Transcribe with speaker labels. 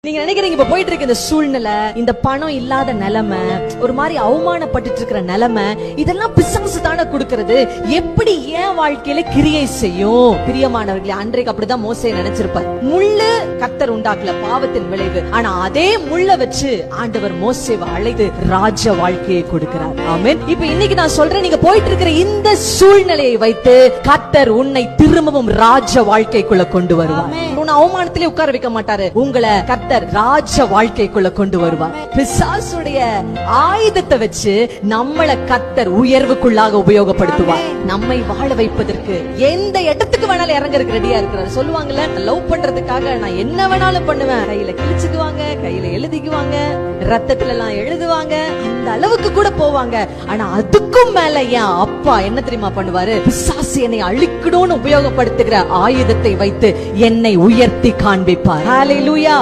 Speaker 1: நீங்க நினைக்கிறீங்க இப்ப போயிட்டு இருக்க இந்த சூழ்நிலை, இந்த பணம் இல்லாத நிலைமை, ஒரு மாதிரி அவமானப்பட்டு இருக்கிற நிலைமை, இதெல்லாம் பிசாசு தானே கொடுக்கிறது. எப்படி ஏன் வாழ்க்கையில கிரியை செய்யும்? பிரியமானவர்களே, அன்றைக்கு அப்படிதான் மோசே நினைச்சிருப்பார். முள்ளு கர்த்தர் உண்டாக்கல, பாவத்தின் விளைவு. ஆனா அதே முள்ள வச்சு ஆண்டவர் மோசேவை அழைத்து ராஜ வாழ்க்கையை கொடுக்கிறார். ஆமென். இப்ப இன்னைக்கு நான் சொல்றேன், நீங்க போயிட்டு இருக்கிற இந்த சூழ்நிலையை வைத்து கர்த்தர் உன்னை திரும்பவும் ராஜ வாழ்க்கைக்குள்ள கொண்டு வருவார். உன்னை அவமானத்திலே உட்கார வைக்க மாட்டாரு. உங்களை கர்த்தர் ராஜ வாழ்க்கைக்குள்ள கொண்டு வருவார். பிசாசுடைய ஆயுதத்தை வச்சு நம்மள கர்த்தர் உயர்வுக்குள்ளாக உபயோகப்படுத்துவார். நம்மை வாழ வைப்பதற்கு எந்த இடத்துக்கு வேணாலும் இறங்கறதுக்கு ரெடியா இருக்கிறார். சொல்லுவாங்கல்ல, லவ் பண்றதுக்காக நான் என்ன வேணாலும் பண்ணுவேன். கையில கிழிச்சுக்குவாங்க, கையில எழுதிக்குவாங்க, ரத்தத்துல எல்லாம் எழுதுவாங்க, அந்த அளவுக்கு கூட போவாங்க. ஆனா அதுக்கும் மேல என் அப்பா என்ன தெரியுமா பண்ணுவாரு? பிசாசு என்னை அழிக்கணும்னு உபயோகப்படுத்துகிற ஆயுதத்தை வைத்து என்னை உயர்த்தி காண்பிப்பார். ஹல்லேலூயா.